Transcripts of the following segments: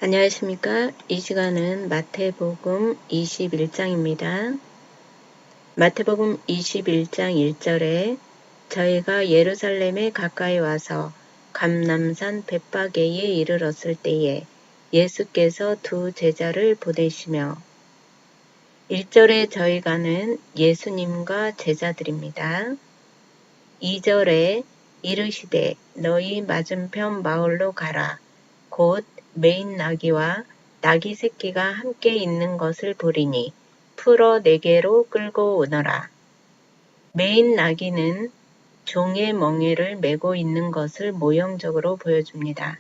안녕하십니까? 이 시간은 마태복음 21장입니다. 마태복음 21장 1절에 저희가 예루살렘에 가까이 와서 감람산 벳바게에 이르렀을 때에 예수께서 두 제자를 보내시며 1절에 저희가는 예수님과 제자들입니다. 2절에 이르시되 너희 맞은편 마을로 가라. 곧 매인 나귀와 나귀 새끼가 함께 있는 것을 보리니 풀어 내게로 끌고 오너라. 매인 나귀는 종의 멍에를 메고 있는 것을 모형적으로 보여줍니다.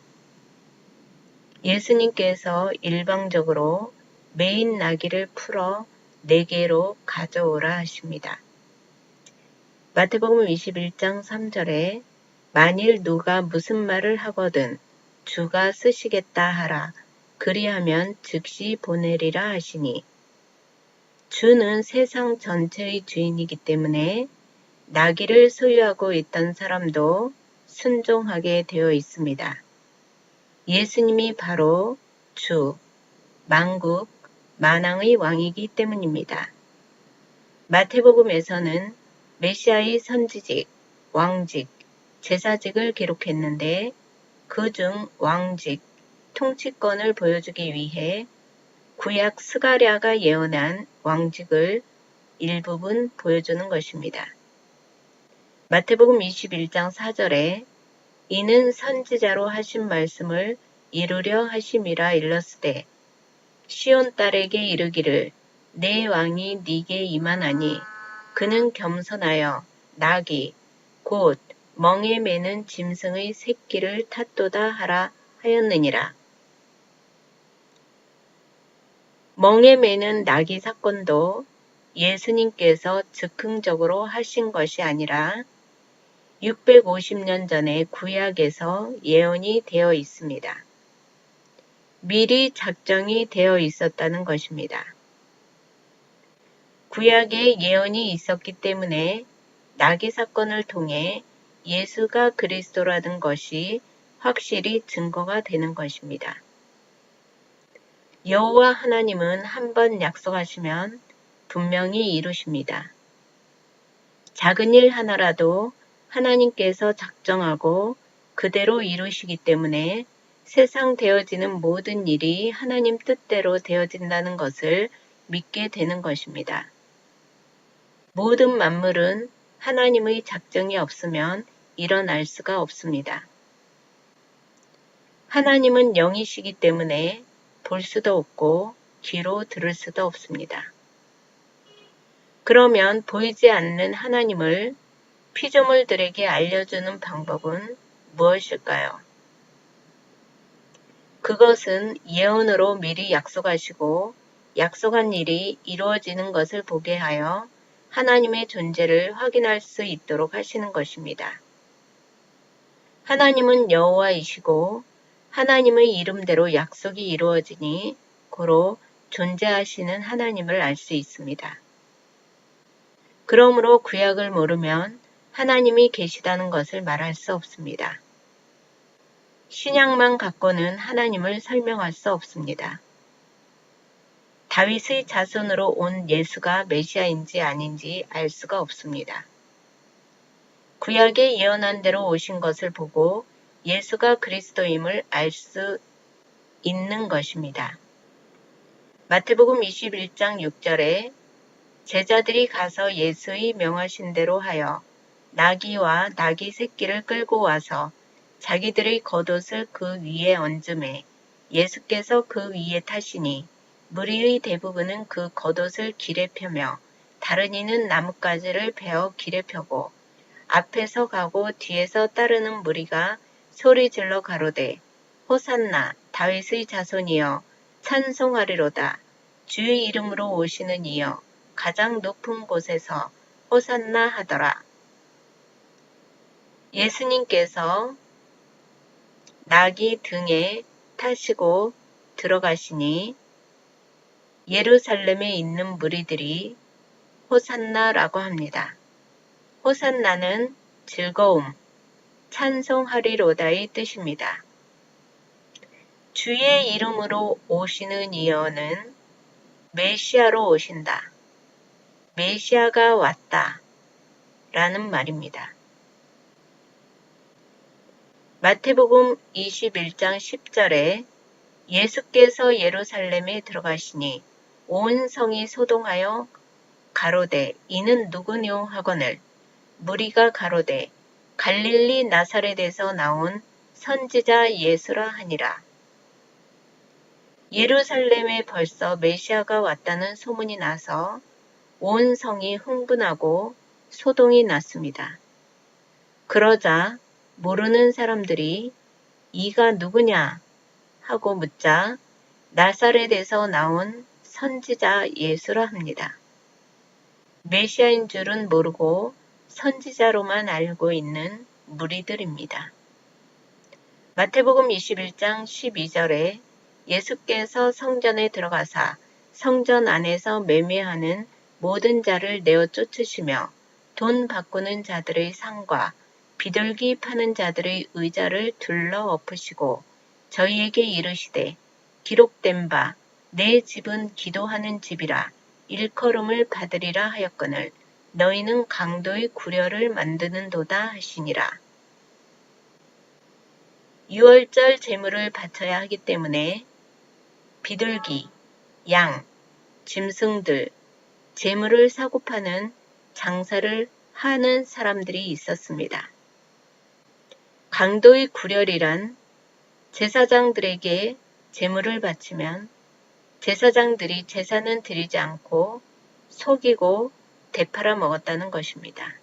예수님께서 일방적으로 매인 나귀를 풀어 내게로 가져오라 하십니다. 마태복음 21장 3절에 만일 누가 무슨 말을 하거든 주가 쓰시겠다 하라. 그리하면 즉시 보내리라 하시니 주는 세상 전체의 주인이기 때문에 나귀를 소유하고 있던 사람도 순종하게 되어 있습니다. 예수님이 바로 주, 만국, 만왕의 왕이기 때문입니다. 마태복음에서는 메시아의 선지직, 왕직, 제사직을 기록했는데 그중 왕직, 통치권을 보여주기 위해 구약 스가랴가 예언한 왕직을 일부분 보여주는 것입니다. 마태복음 21장 4절에 이는 선지자로 하신 말씀을 이루려 하심이라 일렀으되 시온 딸에게 이르기를 내 왕이 네게 임하나니 그는 겸손하여 나귀 곧 멍에 매는 짐승의 새끼를 탔도다 하라 하였느니라. 멍에 매는 나귀 사건도 예수님께서 즉흥적으로 하신 것이 아니라 650년 전에 구약에서 예언이 되어 있습니다. 미리 작정이 되어 있었다는 것입니다. 구약에 예언이 있었기 때문에 나귀 사건을 통해 예수가 그리스도라는 것이 확실히 증거가 되는 것입니다. 여호와 하나님은 한번 약속하시면 분명히 이루십니다. 작은 일 하나라도 하나님께서 작정하고 그대로 이루시기 때문에 세상 되어지는 모든 일이 하나님 뜻대로 되어진다는 것을 믿게 되는 것입니다. 모든 만물은 하나님의 작정이 없으면 일어날 수가 없습니다. 하나님은 영이시기 때문에 볼 수도 없고 귀로 들을 수도 없습니다. 그러면 보이지 않는 하나님을 피조물들에게 알려주는 방법은 무엇일까요? 그것은 예언으로 미리 약속하시고 약속한 일이 이루어지는 것을 보게 하여 하나님의 존재를 확인할 수 있도록 하시는 것입니다. 하나님은 여호와이시고 하나님의 이름대로 약속이 이루어지니 고로 존재하시는 하나님을 알 수 있습니다. 그러므로 구약을 모르면 하나님이 계시다는 것을 말할 수 없습니다. 신약만 갖고는 하나님을 설명할 수 없습니다. 다윗의 자손으로 온 예수가 메시아인지 아닌지 알 수가 없습니다. 구약에 예언한 대로 오신 것을 보고 예수가 그리스도임을 알 수 있는 것입니다. 마태복음 21장 6절에 제자들이 가서 예수의 명하신 대로 하여 나귀와 나귀 새끼를 끌고 와서 자기들의 겉옷을 그 위에 얹음에 예수께서 그 위에 타시니 무리의 대부분은 그 겉옷을 길에 펴며 다른 이는 나뭇가지를 베어 길에 펴고 앞에서 가고 뒤에서 따르는 무리가 소리질러 가로되 호산나 다윗의 자손이여 찬송하리로다 주의 이름으로 오시는 이여 가장 높은 곳에서 호산나 하더라. 예수님께서 나귀 등에 타시고 들어가시니 예루살렘에 있는 무리들이 호산나라고 합니다. 호산나는 즐거움, 찬송하리로다의 뜻입니다. 주의 이름으로 오시는 이어는 메시아로 오신다. 메시아가 왔다. 라는 말입니다. 마태복음 21장 10절에 예수께서 예루살렘에 들어가시니 온 성이 소동하여 가로되 이는 누구뇨 하거늘 무리가 가로되 갈릴리 나사렛에서 나온 선지자 예수라 하니라. 예루살렘에 벌써 메시아가 왔다는 소문이 나서 온 성이 흥분하고 소동이 났습니다. 그러자 모르는 사람들이 이가 누구냐 하고 묻자 나사렛에서 나온 선지자 예수라 합니다. 메시아인 줄은 모르고 선지자로만 알고 있는 무리들입니다. 마태복음 21장 12절에 예수께서 성전에 들어가사 성전 안에서 매매하는 모든 자를 내어 쫓으시며 돈 바꾸는 자들의 상과 비둘기 파는 자들의 의자를 둘러 엎으시고 저희에게 이르시되 기록된 바 내 집은 기도하는 집이라 일컬음을 받으리라 하였거늘 너희는 강도의 구려를 만드는도다 하시니라. 유월절 제물을 바쳐야 하기 때문에 비둘기, 양, 짐승들, 제물을 사고 파는 장사를 하는 사람들이 있었습니다. 강도의 구렬이란 제사장들에게 제물을 바치면 제사장들이 제사는 드리지 않고 속이고 되팔아 먹었다는 것입니다.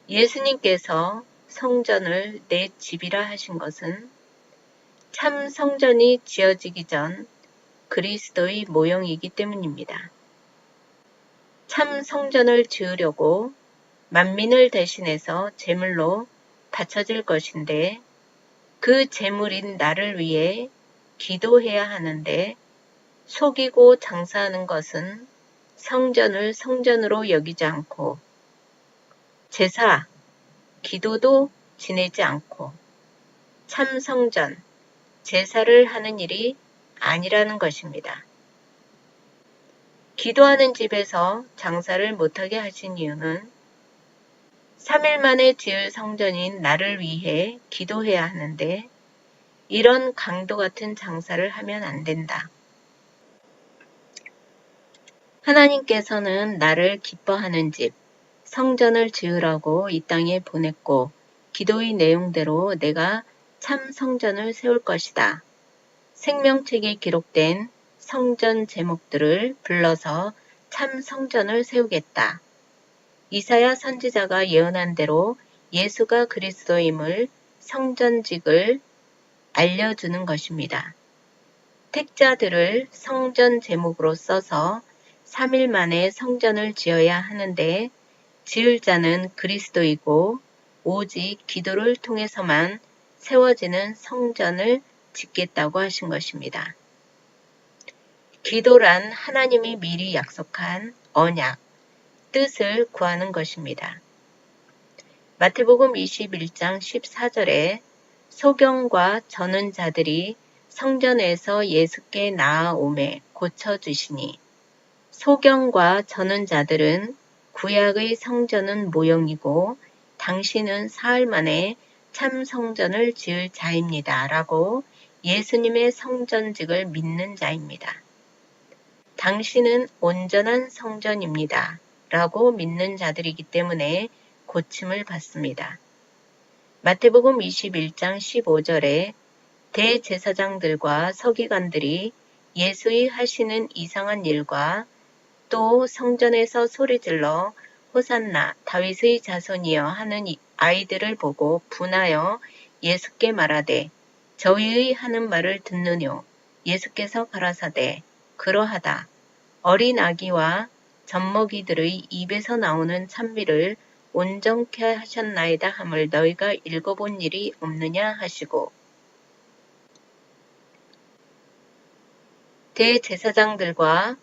예수님께서 성전을 내 집이라 하신 것은 참 성전이 지어지기 전 그리스도의 모형이기 때문입니다. 참 성전을 지으려고 만민을 대신해서 제물로 바쳐질 것인데 그 제물인 나를 위해 기도해야 하는데 속이고 장사하는 것은 성전을 성전으로 여기지 않고 제사, 기도도 지내지 않고 참 성전, 제사를 하는 일이 아니라는 것입니다. 기도하는 집에서 장사를 못하게 하신 이유는 3일 만에 지을 성전인 나를 위해 기도해야 하는데 이런 강도 같은 장사를 하면 안 된다. 하나님께서는 나를 기뻐하는 집, 성전을 지으라고 이 땅에 보냈고 기도의 내용대로 내가 참 성전을 세울 것이다. 생명책에 기록된 성전 제목들을 불러서 참 성전을 세우겠다. 이사야 선지자가 예언한 대로 예수가 그리스도임을 성전직을 알려주는 것입니다. 택자들을 성전 제목으로 써서 3일 만에 성전을 지어야 하는데 지을 자는 그리스도이고 오직 기도를 통해서만 세워지는 성전을 짓겠다고 하신 것입니다. 기도란 하나님이 미리 약속한 언약, 뜻을 구하는 것입니다. 마태복음 21장 14절에 소경과 저는 자들이 성전에서 예수께 나아오매 고쳐주시니 소경과 저는 자들은 구약의 성전은 모형이고 당신은 사흘 만에 참 성전을 지을 자입니다. 라고 예수님의 성전직을 믿는 자입니다. 당신은 온전한 성전입니다. 라고 믿는 자들이기 때문에 고침을 받습니다. 마태복음 21장 15절에 대제사장들과 서기관들이 예수의 하시는 이상한 일과 또 성전에서 소리질러 호산나 다윗의 자손이여 하는 아이들을 보고 분하여 예수께 말하되 저희의 하는 말을 듣느뇨. 예수께서 가라사대 그러하다. 어린 아기와 젖먹이들의 입에서 나오는 찬미를 온전케 하셨나이다 함을 너희가 읽어본 일이 없느냐 하시고 대제사장들과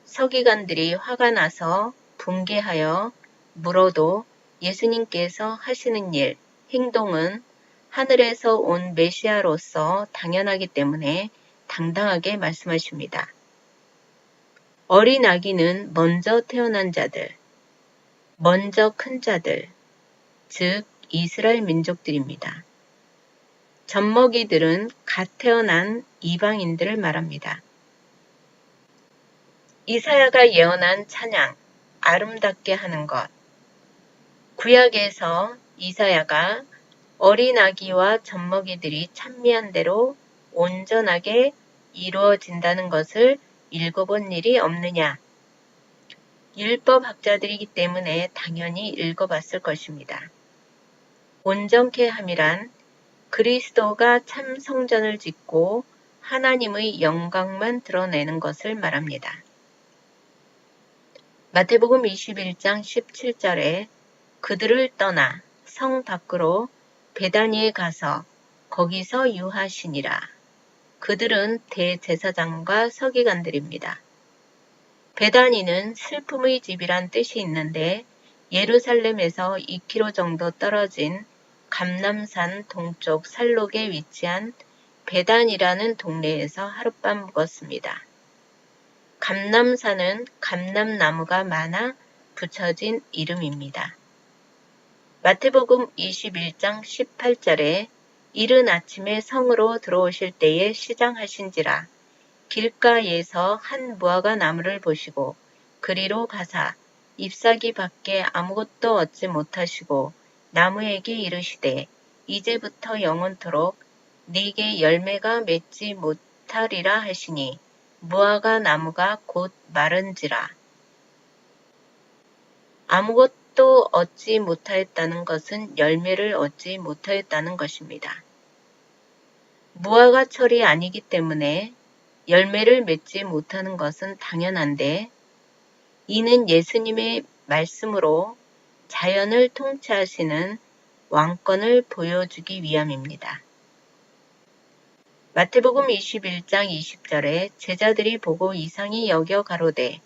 서기관들이 화가 나서 분개하여 물어도 예수님께서 하시는 일, 행동은 하늘에서 온 메시아로서 당연하기 때문에 당당하게 말씀하십니다. 어린 아기는 먼저 태어난 자들, 먼저 큰 자들, 즉 이스라엘 민족들입니다. 젖먹이들은 갓 태어난 이방인들을 말합니다. 이사야가 예언한 찬양, 아름답게 하는 것. 구약에서 이사야가 어린 아기와 젖먹이들이 찬미한 대로 온전하게 이루어진다는 것을 읽어본 일이 없느냐? 율법학자들이기 때문에 당연히 읽어봤을 것입니다. 온전케 함이란 그리스도가 참 성전을 짓고 하나님의 영광만 드러내는 것을 말합니다. 마태복음 21장 17절에 그들을 떠나 성 밖으로 베다니에 가서 거기서 유하시니라. 그들은 대제사장과 서기관들입니다. 베다니는 슬픔의 집이란 뜻이 있는데 예루살렘에서 2km 정도 떨어진 감람산 동쪽 살록에 위치한 베단이라는 동네에서 하룻밤 묵었습니다. 감람산은 감람나무가 많아 붙여진 이름입니다. 마태복음 21장 18절에 이른 아침에 성으로 들어오실 때에 시장하신지라 길가에서 한 무화과 나무를 보시고 그리로 가사 잎사귀 밖에 아무것도 얻지 못하시고 나무에게 이르시되 이제부터 영원토록 네게 열매가 맺지 못하리라 하시니 무화과 나무가 곧 마른지라. 아무것도 얻지 못하였다는 것은 열매를 얻지 못하였다는 것입니다. 무화과철이 아니기 때문에 열매를 맺지 못하는 것은 당연한데 이는 예수님의 말씀으로 자연을 통치하시는 왕권을 보여주기 위함입니다. 마태복음 21장 20절에 제자들이 보고 이상히 여겨 가로되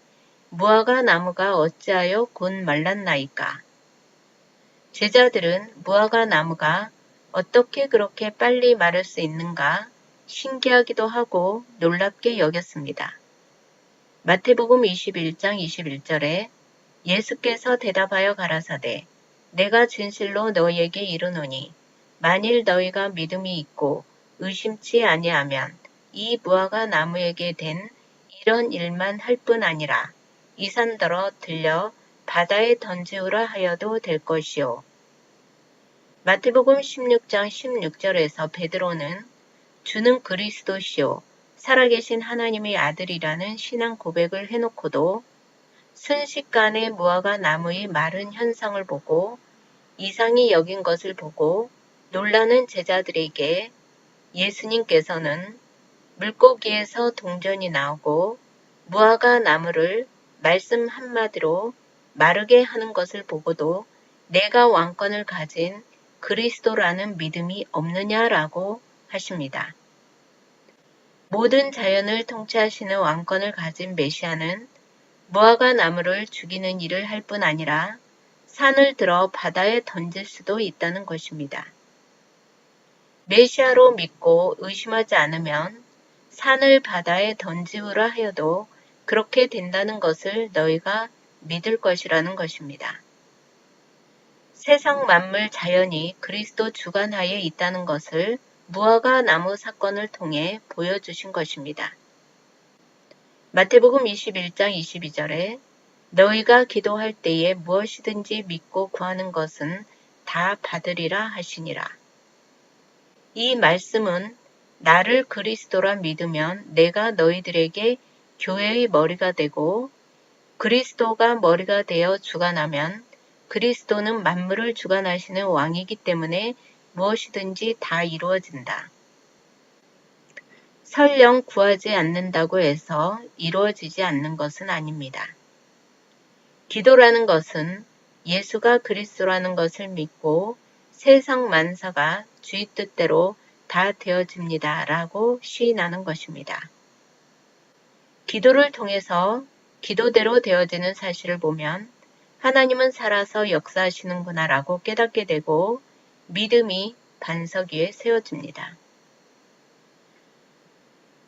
무화과 나무가 어찌하여 곧 말랐나이까. 제자들은 무화과 나무가 어떻게 그렇게 빨리 마를 수 있는가 신기하기도 하고 놀랍게 여겼습니다. 마태복음 21장 21절에 예수께서 대답하여 가라사대 내가 진실로 너희에게 이르노니 만일 너희가 믿음이 있고 의심치 아니하면 이 무화과 나무에게 된 이런 일만 할 뿐 아니라 이 산더러 들려 바다에 던지우라 하여도 될 것이요. 마태복음 16장 16절에서 베드로는 주는 그리스도시요 살아계신 하나님의 아들이라는 신앙 고백을 해놓고도 순식간에 무화과 나무의 마른 현상을 보고 이상히 여긴 것을 보고 놀라는 제자들에게 예수님께서는 물고기에서 동전이 나오고 무화과 나무를 말씀 한마디로 마르게 하는 것을 보고도 내가 왕권을 가진 그리스도라는 믿음이 없느냐라고 하십니다. 모든 자연을 통치하시는 왕권을 가진 메시아는 무화과 나무를 죽이는 일을 할 뿐 아니라 산을 들어 바다에 던질 수도 있다는 것입니다. 메시아로 믿고 의심하지 않으면 산을 바다에 던지우라 하여도 그렇게 된다는 것을 너희가 믿을 것이라는 것입니다. 세상 만물 자연이 그리스도 주관하에 있다는 것을 무화과 나무 사건을 통해 보여주신 것입니다. 마태복음 21장 22절에 너희가 기도할 때에 무엇이든지 믿고 구하는 것은 다 받으리라 하시니라. 이 말씀은 나를 그리스도라 믿으면 내가 너희들에게 교회의 머리가 되고 그리스도가 머리가 되어 주관하면 그리스도는 만물을 주관하시는 왕이기 때문에 무엇이든지 다 이루어진다. 설령 구하지 않는다고 해서 이루어지지 않는 것은 아닙니다. 기도라는 것은 예수가 그리스도라는 것을 믿고 세상 만사가 주의 뜻대로 다 되어집니다. 라고 시인하는 것입니다. 기도를 통해서 기도대로 되어지는 사실을 보면 하나님은 살아서 역사하시는구나 라고 깨닫게 되고 믿음이 반석 위에 세워집니다.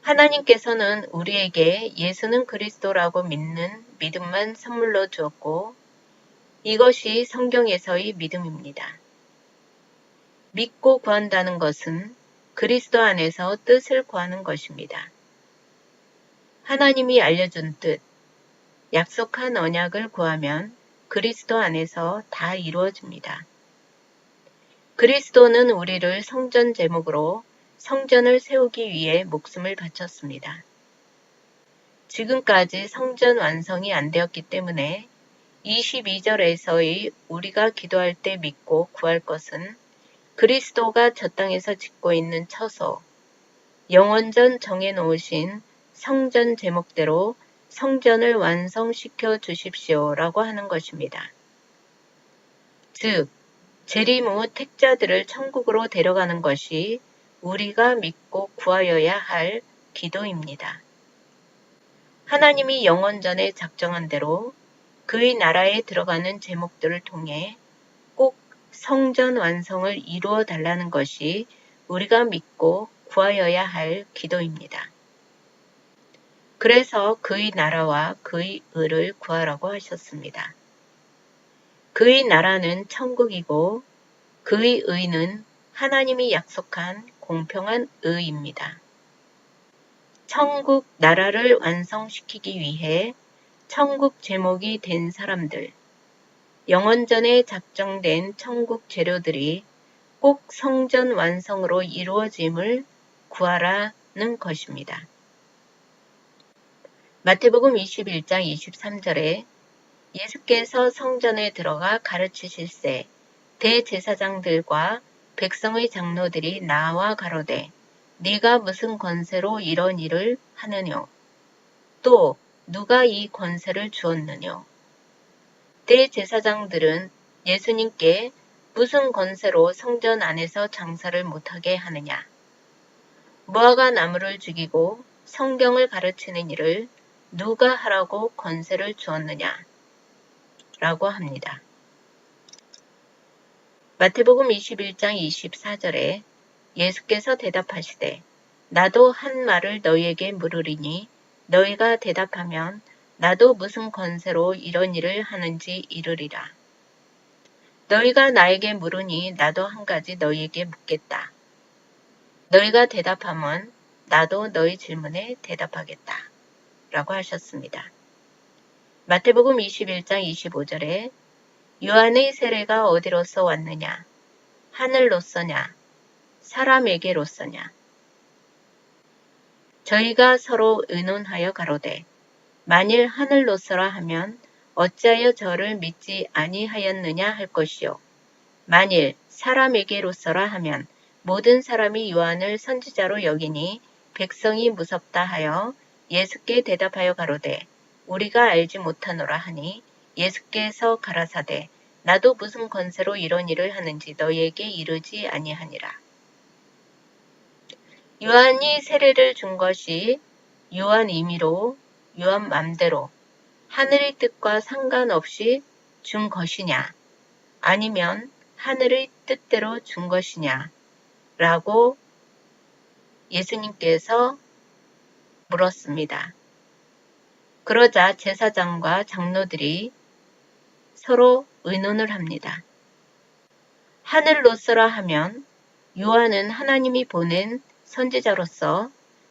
하나님께서는 우리에게 예수는 그리스도라고 믿는 믿음만 선물로 주었고 이것이 성경에서의 믿음입니다. 믿고 구한다는 것은 그리스도 안에서 뜻을 구하는 것입니다. 하나님이 알려준 뜻, 약속한 언약을 구하면 그리스도 안에서 다 이루어집니다. 그리스도는 우리를 성전 제목으로 성전을 세우기 위해 목숨을 바쳤습니다. 지금까지 성전 완성이 안 되었기 때문에 22절에서의 우리가 기도할 때 믿고 구할 것은 그리스도가 저 땅에서 짓고 있는 처소, 영원전 정해놓으신 성전 제목대로 성전을 완성시켜 주십시오라고 하는 것입니다. 즉, 재림 후 택자들을 천국으로 데려가는 것이 우리가 믿고 구하여야 할 기도입니다. 하나님이 영원전에 작정한 대로 그의 나라에 들어가는 제목들을 통해 꼭 성전 완성을 이루어 달라는 것이 우리가 믿고 구하여야 할 기도입니다. 그래서 그의 나라와 그의 의를 구하라고 하셨습니다. 그의 나라는 천국이고 그의 의는 하나님이 약속한 공평한 의입니다. 천국 나라를 완성시키기 위해 천국 제목이 된 사람들, 영원전에 작정된 천국 재료들이 꼭 성전 완성으로 이루어짐을 구하라는 것입니다. 마태복음 21장 23절에 예수께서 성전에 들어가 가르치실세 대제사장들과 백성의 장로들이 나와 가로되 네가 무슨 권세로 이런 일을 하느뇨? 또 누가 이 권세를 주었느뇨? 대제사장들은 예수님께 무슨 권세로 성전 안에서 장사를 못하게 하느냐? 무화과 나무를 죽이고 성경을 가르치는 일을 누가 하라고 권세를 주었느냐? 라고 합니다. 마태복음 21장 24절에 예수께서 대답하시되 나도 한 말을 너희에게 물으리니 너희가 대답하면 나도 무슨 권세로 이런 일을 하는지 이르리라. 너희가 나에게 물으니 나도 한 가지 너희에게 묻겠다. 너희가 대답하면 나도 너희 질문에 대답하겠다. 라고 하셨습니다. 마태복음 21장 25절에 요한의 세례가 어디로서 왔느냐? 하늘로서냐? 사람에게로서냐? 저희가 서로 의논하여 가로되 만일 하늘로서라 하면 어찌하여 저를 믿지 아니하였느냐 할 것이요. 만일 사람에게로서라 하면 모든 사람이 요한을 선지자로 여기니 백성이 무섭다 하여 예수께 대답하여 가로되 우리가 알지 못하노라 하니 예수께서 가라사대 나도 무슨 권세로 이런 일을 하는지 너희에게 이르지 아니하니라. 요한이 세례를 준 것이 요한 임의로 요한 맘대로 하늘의 뜻과 상관없이 준 것이냐 아니면 하늘의 뜻대로 준 것이냐 라고 예수님께서 물었습니다. 그러자 제사장과 장로들이 서로 의논을 합니다. 하늘로서라 하면 요한은 하나님이 보낸 선지자로서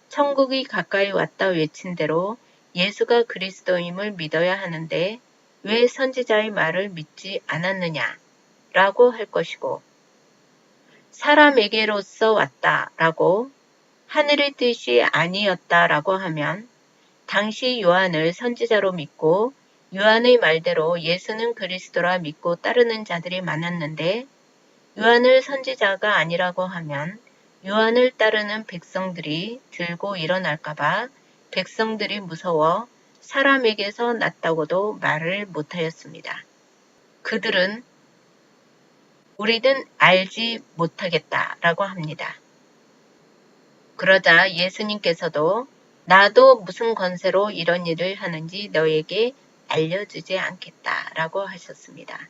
천국이 가까이 왔다 외친 대로 예수가 그리스도임을 믿어야 하는데 왜 선지자의 말을 믿지 않았느냐 라고 할 것이고 사람에게로서 왔다 라고 하늘의 뜻이 아니었다 라고 하면 당시 요한을 선지자로 믿고 요한의 말대로 예수는 그리스도라 믿고 따르는 자들이 많았는데 요한을 선지자가 아니라고 하면 요한을 따르는 백성들이 들고 일어날까봐 백성들이 무서워 사람에게서 났다고도 말을 못하였습니다. 그들은 우리는 알지 못하겠다라고 합니다. 그러자 예수님께서도 나도 무슨 권세로 이런 일을 하는지 너에게 알려주지 않겠다라고 하셨습니다.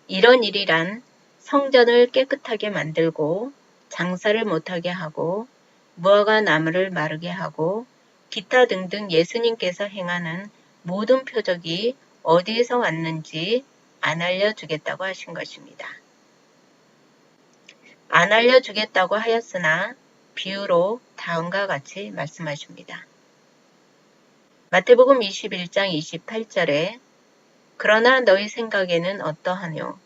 이런 일이란 성전을 깨끗하게 만들고 장사를 못하게 하고 무화과 나무를 마르게 하고 기타 등등 예수님께서 행하는 모든 표적이 어디에서 왔는지 안 알려주겠다고 하신 것입니다. 안 알려주겠다고 하였으나 비유로 다음과 같이 말씀하십니다. 마태복음 21장 28절에 그러나 너희 생각에는 어떠하뇨?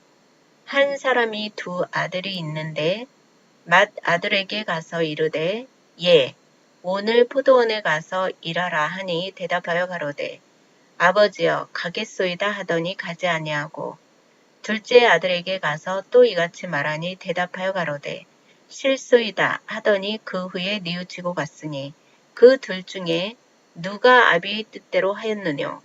한 사람이 두 아들이 있는데 맏아들에게 가서 이르되 예, 오늘 포도원에 가서 일하라 하니 대답하여 가로되 아버지여 가겠소이다 하더니 가지 아니하고 둘째 아들에게 가서 또 이같이 말하니 대답하여 가로되 실소이다 하더니 그 후에 뉘우치고 갔으니 그 둘 중에 누가 아비의 뜻대로 하였느뇨?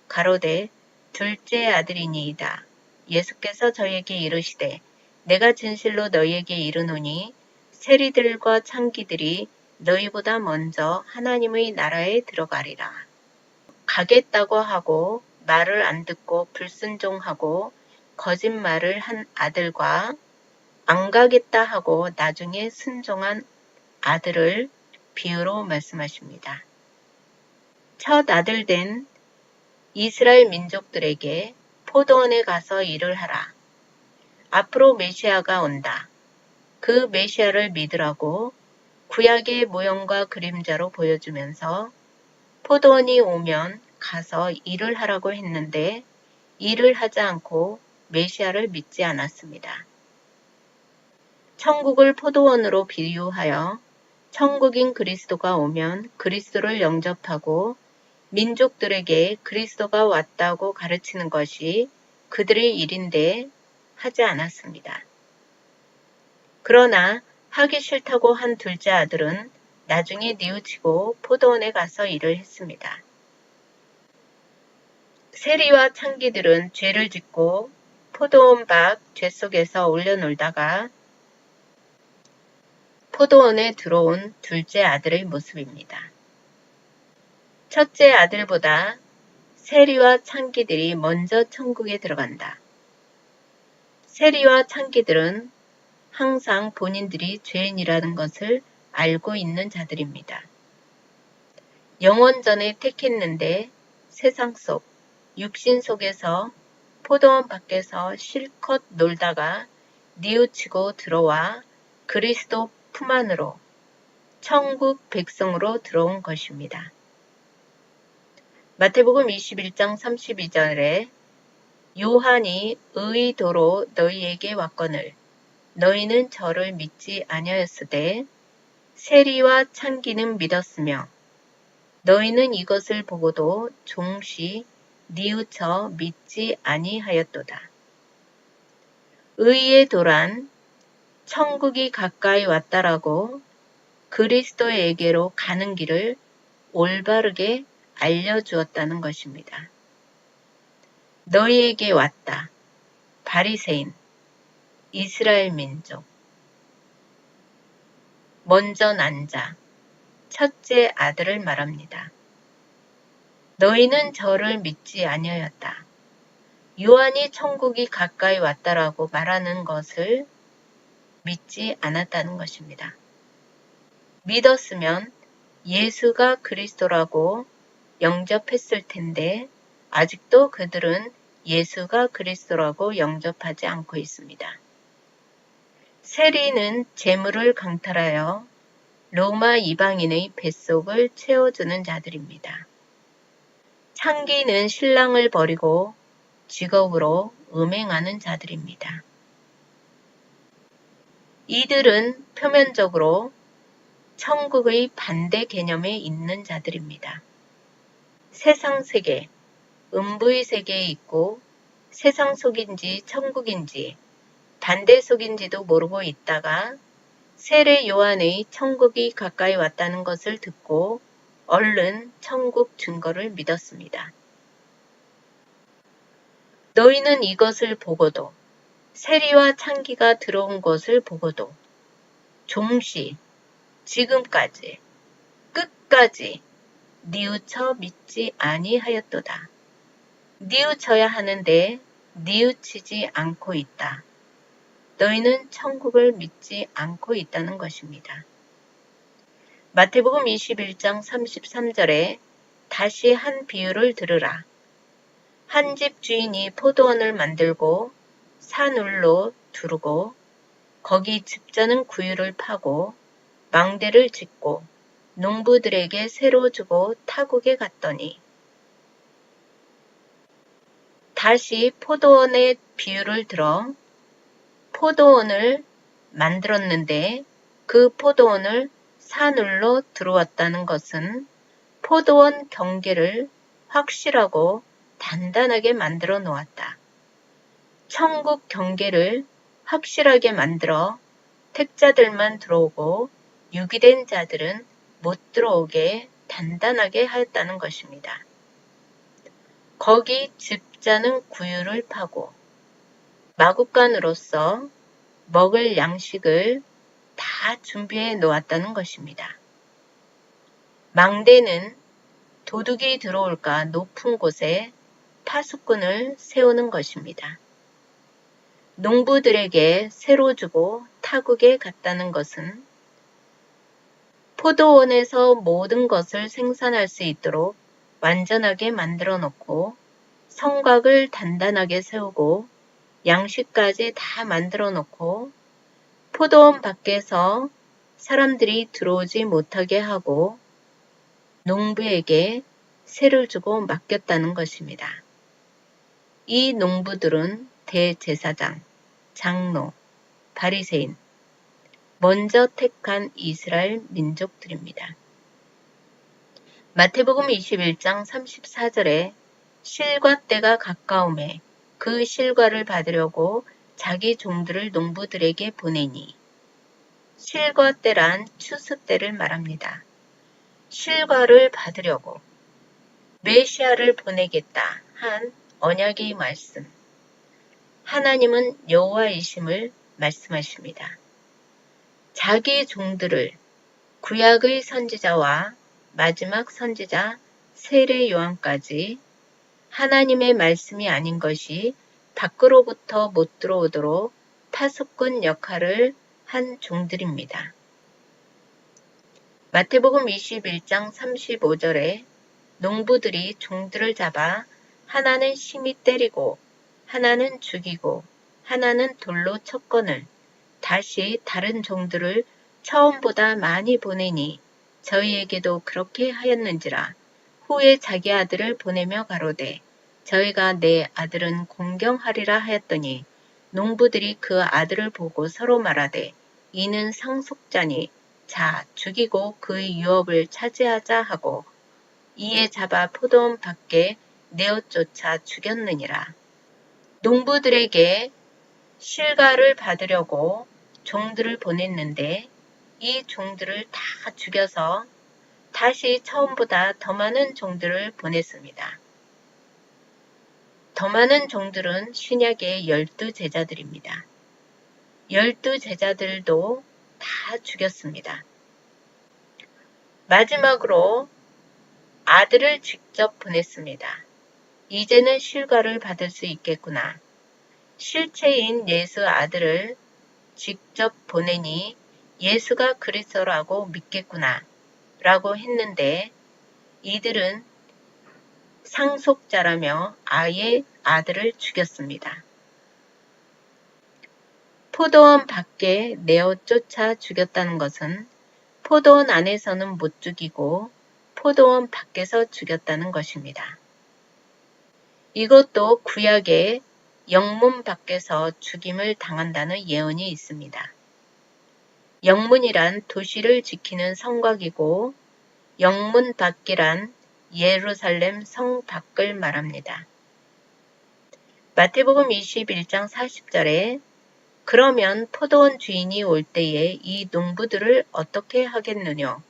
가로되 둘째 아들이니이다. 예수께서 저에게 이르시되 내가 진실로 너희에게 이르노니 세리들과 창기들이 너희보다 먼저 하나님의 나라에 들어가리라. 가겠다고 하고 말을 안 듣고 불순종하고 거짓말을 한 아들과 안 가겠다 하고 나중에 순종한 아들을 비유로 말씀하십니다. 첫 아들 된 이스라엘 민족들에게 포도원에 가서 일을 하라. 앞으로 메시아가 온다. 그 메시아를 믿으라고 구약의 모형과 그림자로 보여주면서 포도원이 오면 가서 일을 하라고 했는데 일을 하지 않고 메시아를 믿지 않았습니다. 천국을 포도원으로 비유하여 천국인 그리스도가 오면 그리스도를 영접하고 민족들에게 그리스도가 왔다고 가르치는 것이 그들의 일인데 하지 않았습니다. 그러나 하기 싫다고 한 둘째 아들은 나중에 뉘우치고 포도원에 가서 일을 했습니다. 세리와 창기들은 죄를 짓고 포도원 밖 죄 속에서 올려놀다가 포도원에 들어온 둘째 아들의 모습입니다. 첫째 아들보다 세리와 창기들이 먼저 천국에 들어간다. 세리와 창기들은 항상 본인들이 죄인이라는 것을 알고 있는 자들입니다. 영원전에 택했는데 세상 속, 육신 속에서 포도원 밖에서 실컷 놀다가 뉘우치고 들어와 그리스도 품 안으로 천국 백성으로 들어온 것입니다. 마태복음 21장 32절에 요한이 의도로 너희에게 왔거늘 너희는 저를 믿지 아니하였으되 세리와 창기는 믿었으며 너희는 이것을 보고도 종시 뉘우쳐 믿지 아니하였도다. 의의 도란 천국이 가까이 왔다라고 그리스도에게로 가는 길을 올바르게 알려주었다는 것입니다. 너희에게 왔다. 바리새인, 이스라엘 민족. 먼저 난 자, 첫째 아들을 말합니다. 너희는 저를 믿지 아니하였다. 요한이 천국이 가까이 왔다라고 말하는 것을 믿지 않았다는 것입니다. 믿었으면 예수가 그리스도라고 영접했을 텐데 아직도 그들은 예수가 그리스도라고 영접하지 않고 있습니다. 세리는 재물을 강탈하여 로마 이방인의 뱃속을 채워주는 자들입니다. 창기는 신랑을 버리고 직업으로 음행하는 자들입니다. 이들은 표면적으로 천국의 반대 개념에 있는 자들입니다. 세상 세계, 음부의 세계에 있고 세상 속인지 천국인지 반대 속인지도 모르고 있다가 세례 요한의 천국이 가까이 왔다는 것을 듣고 얼른 천국 증거를 믿었습니다. 너희는 이것을 보고도 세리와 창기가 들어온 것을 보고도 종시 지금까지 끝까지 뉘우쳐 믿지 아니하였도다. 뉘우쳐야 하는데 뉘우치지 않고 있다. 너희는 천국을 믿지 않고 있다는 것입니다. 마태복음 21장 33절에 다시 한 비유를 들으라. 한 집 주인이 포도원을 만들고 산울로 두르고 거기 집자는 구유를 파고 망대를 짓고 농부들에게 새로 주고 타국에 갔더니 다시 포도원의 비유를 들어 포도원을 만들었는데 그 포도원을 산울로 들어왔다는 것은 포도원 경계를 확실하고 단단하게 만들어 놓았다. 천국 경계를 확실하게 만들어 택자들만 들어오고 유기된 자들은 못 들어오게 단단하게 하였다는 것입니다. 거기 집자는 구유를 파고 마구간으로서 먹을 양식을 다 준비해 놓았다는 것입니다. 망대는 도둑이 들어올까 높은 곳에 파수꾼을 세우는 것입니다. 농부들에게 새로 주고 타국에 갔다는 것은 포도원에서 모든 것을 생산할 수 있도록 완전하게 만들어 놓고 성곽을 단단하게 세우고 양식까지 다 만들어 놓고 포도원 밖에서 사람들이 들어오지 못하게 하고 농부에게 세를 주고 맡겼다는 것입니다. 이 농부들은 대제사장, 장로, 바리새인, 먼저 택한 이스라엘 민족들입니다. 마태복음 21장 34절에 실과 때가 가까움에 그 실과를 받으려고 자기 종들을 농부들에게 보내니 실과 때란 추수 때를 말합니다. 실과를 받으려고 메시아를 보내겠다 한 언약의 말씀. 하나님은 여호와이심을 말씀하십니다. 자기 종들을 구약의 선지자와 마지막 선지자 세례 요한까지 하나님의 말씀이 아닌 것이 밖으로부터 못 들어오도록 파수꾼 역할을 한 종들입니다. 마태복음 21장 35절에 농부들이 종들을 잡아 하나는 심히 때리고 하나는 죽이고 하나는 돌로 쳤거늘 다시 다른 종들을 처음보다 많이 보내니 저희에게도 그렇게 하였는지라. 후에 자기 아들을 보내며 가로되 저희가 내 아들은 공경하리라 하였더니 농부들이 그 아들을 보고 서로 말하되 이는 상속자니 자 죽이고 그의 유업을 차지하자 하고 이에 잡아 포도원 밖에 내어 쫓아 죽였느니라. 농부들에게 실과를 받으려고 종들을 보냈는데 이 종들을 다 죽여서 다시 처음보다 더 많은 종들을 보냈습니다. 더 많은 종들은 신약의 12제자들입니다. 12제자들도 다 죽였습니다. 마지막으로 아들을 직접 보냈습니다. 이제는 실과를 받을 수 있겠구나. 실체인 예수 아들을 직접 보내니 예수가 그리스도라고 믿겠구나 라고 했는데 이들은 상속자라며 아예 아들을 죽였습니다. 포도원 밖에 내어 쫓아 죽였다는 것은 포도원 안에서는 못 죽이고 포도원 밖에서 죽였다는 것입니다. 이것도 구약에 영문 밖에서 죽임을 당한다는 예언이 있습니다. 영문이란 도시를 지키는 성곽이고 영문 밖이란 예루살렘 성 밖을 말합니다. 마태복음 21장 40절에 그러면 포도원 주인이 올 때에 이 농부들을 어떻게 하겠느냐?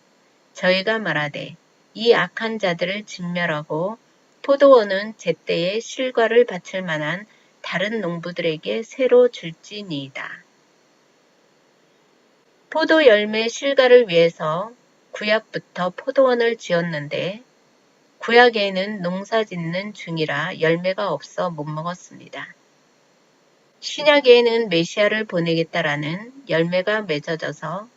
저희가 말하되 이 악한 자들을 진멸하고 포도원은 제때에 실과를 바칠 만한 다른 농부들에게 새로 줄지니이다. 포도 열매 실과를 위해서 구약부터 포도원을 지었는데 구약에는 농사 짓는 중이라 열매가 없어 못 먹었습니다. 신약에는 메시아를 보내겠다라는 열매가 맺어져서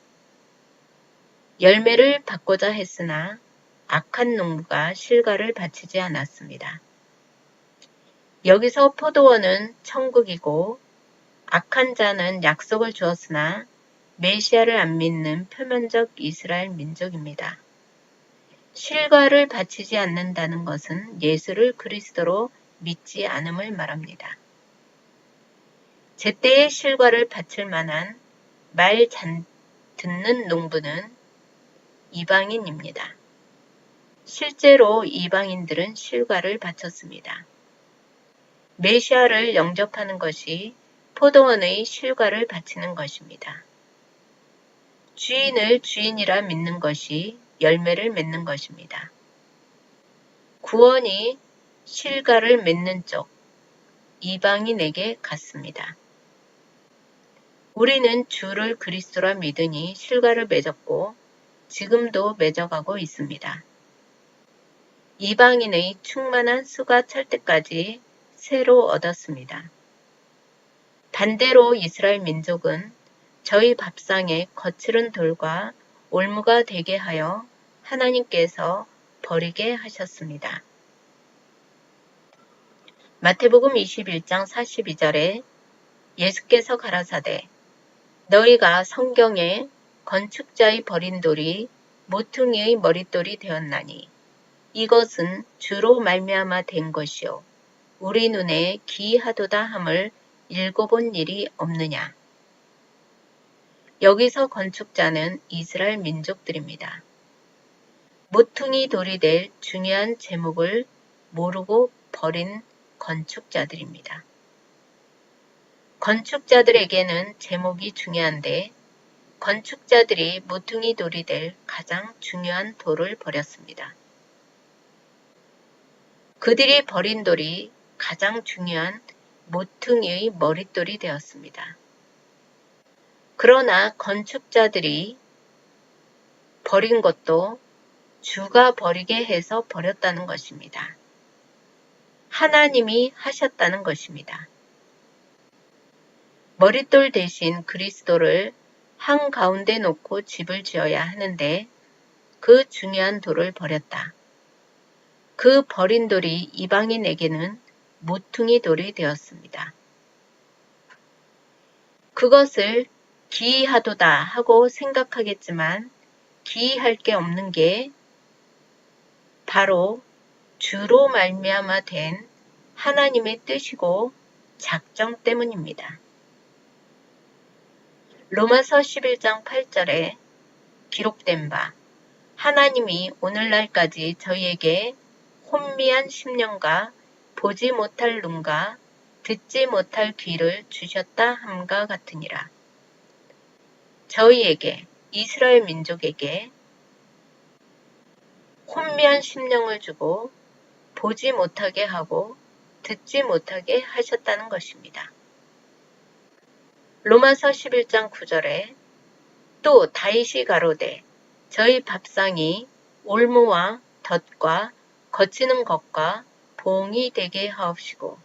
열매를 받고자 했으나 악한 농부가 실과를 바치지 않았습니다. 여기서 포도원은 천국이고 악한 자는 약속을 주었으나 메시아를 안 믿는 표면적 이스라엘 민족입니다. 실과를 바치지 않는다는 것은 예수를 그리스도로 믿지 않음을 말합니다. 제때에 실과를 바칠 만한 말 잘 듣는 농부는 이방인입니다. 실제로 이방인들은 실과를 바쳤습니다. 메시아를 영접하는 것이 포도원의 실과를 바치는 것입니다. 주인을 주인이라 믿는 것이 열매를 맺는 것입니다. 구원이 실과를 맺는 쪽 이방인에게 갔습니다. 우리는 주를 그리스도라 믿으니 실과를 맺었고 지금도 맺어가고 있습니다. 이방인의 충만한 수가 찰 때까지 새로 얻었습니다. 반대로 이스라엘 민족은 저희 밥상에 거칠은 돌과 올무가 되게 하여 하나님께서 버리게 하셨습니다. 마태복음 21장 42절에 예수께서 가라사대 너희가 성경에 건축자의 버린 돌이 모퉁이의 머릿돌이 되었나니 이것은 주로 말미암아 된 것이요 우리 눈에 기이하도다 함을 읽어본 일이 없느냐. 여기서 건축자는 이스라엘 민족들입니다. 모퉁이 돌이 될 중요한 제목을 모르고 버린 건축자들입니다. 건축자들에게는 제목이 중요한데 건축자들이 모퉁이 돌이 될 가장 중요한 돌을 버렸습니다. 그들이 버린 돌이 가장 중요한 모퉁이의 머릿돌이 되었습니다. 그러나 건축자들이 버린 것도 주가 버리게 해서 버렸다는 것입니다. 하나님이 하셨다는 것입니다. 머릿돌 대신 그리스도를 한가운데 놓고 집을 지어야 하는데 그 중요한 돌을 버렸다. 그 버린 돌이 이방인에게는 모퉁이 돌이 되었습니다. 그것을 기이하도다 하고 생각하겠지만 기이할 게 없는 게 바로 주로 말미암아 된 하나님의 뜻이고 작정 때문입니다. 로마서 11장 8절에 기록된 바 하나님이 오늘날까지 저희에게 혼미한 심령과 보지 못할 눈과 듣지 못할 귀를 주셨다 함과 같으니라. 저희에게 이스라엘 민족에게 혼미한 심령을 주고 보지 못하게 하고 듣지 못하게 하셨다는 것입니다. 로마서 11장 9절에 또 다윗이 가로되 저희 밥상이 올무와 덫과 거치는 것과 봉이 되게 하옵시고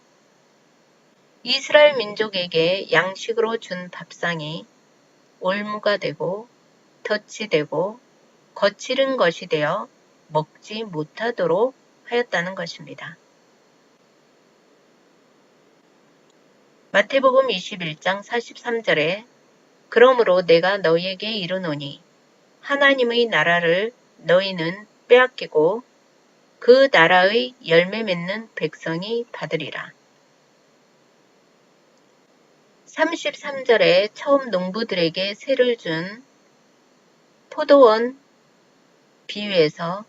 이스라엘 민족에게 양식으로 준 밥상이 올무가 되고 덫이 되고 거칠은 것이 되어 먹지 못하도록 하였다는 것입니다. 마태복음 21장 43절에 그러므로 내가 너희에게 이르노니 하나님의 나라를 너희는 빼앗기고 그 나라의 열매 맺는 백성이 받으리라. 33절에 처음 농부들에게 세를 준 포도원 비유에서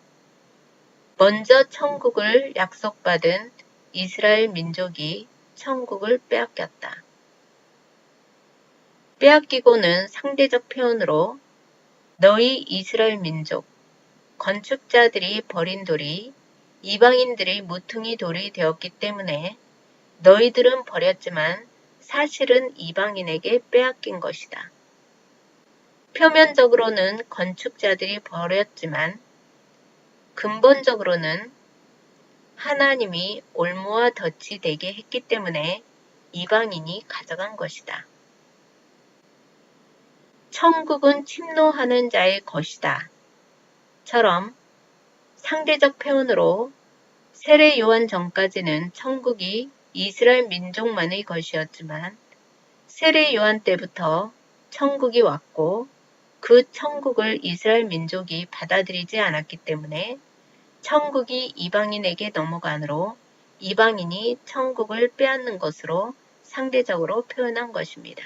먼저 천국을 약속받은 이스라엘 민족이 천국을 빼앗겼다. 빼앗기고는 상대적 표현으로 너희 이스라엘 민족, 건축자들이 버린 돌이 이방인들의 모퉁이 돌이 되었기 때문에 너희들은 버렸지만 사실은 이방인에게 빼앗긴 것이다. 표면적으로는 건축자들이 버렸지만 근본적으로는 하나님이 올무와 덫이 되게 했기 때문에 이방인이 가져간 것이다. 천국은 침노하는 자의 것이다. 처럼 상대적 표현으로 세례 요한 전까지는 천국이 이스라엘 민족만의 것이었지만 세례 요한 때부터 천국이 왔고 그 천국을 이스라엘 민족이 받아들이지 않았기 때문에 천국이 이방인에게 넘어가므로 이방인이 천국을 빼앗는 것으로 상대적으로 표현한 것입니다.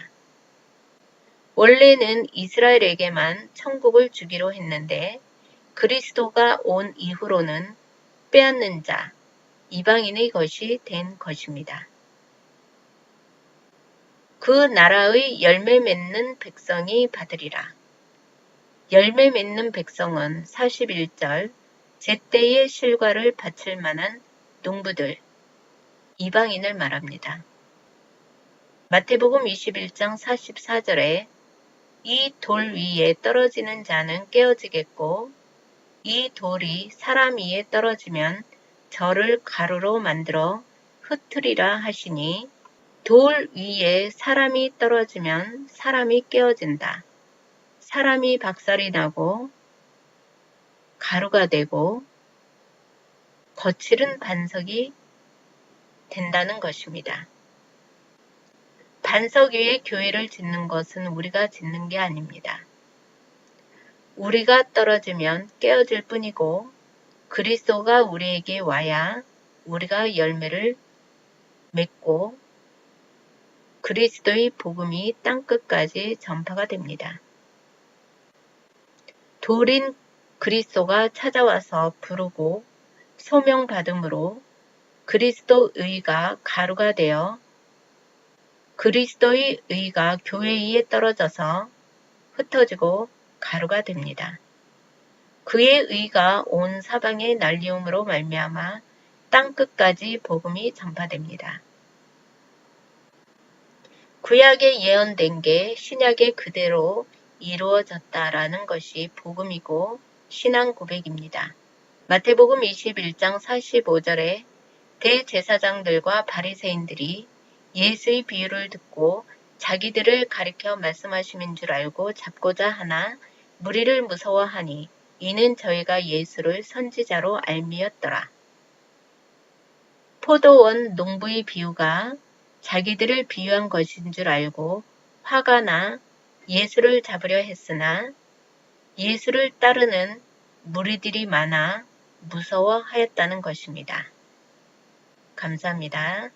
원래는 이스라엘에게만 천국을 주기로 했는데 그리스도가 온 이후로는 빼앗는 자, 이방인의 것이 된 것입니다. 그 나라의 열매 맺는 백성이 받으리라. 열매 맺는 백성은 41절 제때의 실과를 바칠 만한 농부들, 이방인을 말합니다. 마태복음 21장 44절에 이 돌 위에 떨어지는 자는 깨어지겠고 이 돌이 사람 위에 떨어지면 저를 가루로 만들어 흩으리라 하시니 돌 위에 사람이 떨어지면 사람이 깨어진다. 사람이 박살이 나고 가루가 되고 거칠은 반석이 된다는 것입니다. 반석 위에 교회를 짓는 것은 우리가 짓는 게 아닙니다. 우리가 떨어지면 깨어질 뿐이고 그리스도가 우리에게 와야 우리가 열매를 맺고 그리스도의 복음이 땅끝까지 전파가 됩니다. 돌인 그리스도가 찾아와서 부르고 소명받음으로 그리스도 의가 가루가 되어 그리스도의 의가 교회 위에 떨어져서 흩어지고 가루가 됩니다. 그의 의가 온 사방에 날리움으로 말미암아 땅끝까지 복음이 전파됩니다. 구약에 예언된 게 신약에 그대로 이루어졌다라는 것이 복음이고 신앙 고백입니다. 마태복음 21장 45절에 대제사장들과 바리새인들이 예수의 비유를 듣고 자기들을 가리켜 말씀하심인 줄 알고 잡고자 하나 무리를 무서워하니 이는 저희가 예수를 선지자로 알미었더라. 포도원 농부의 비유가 자기들을 비유한 것인 줄 알고 화가 나 예수를 잡으려 했으나 예수를 따르는 무리들이 많아 무서워하였다는 것입니다. 감사합니다.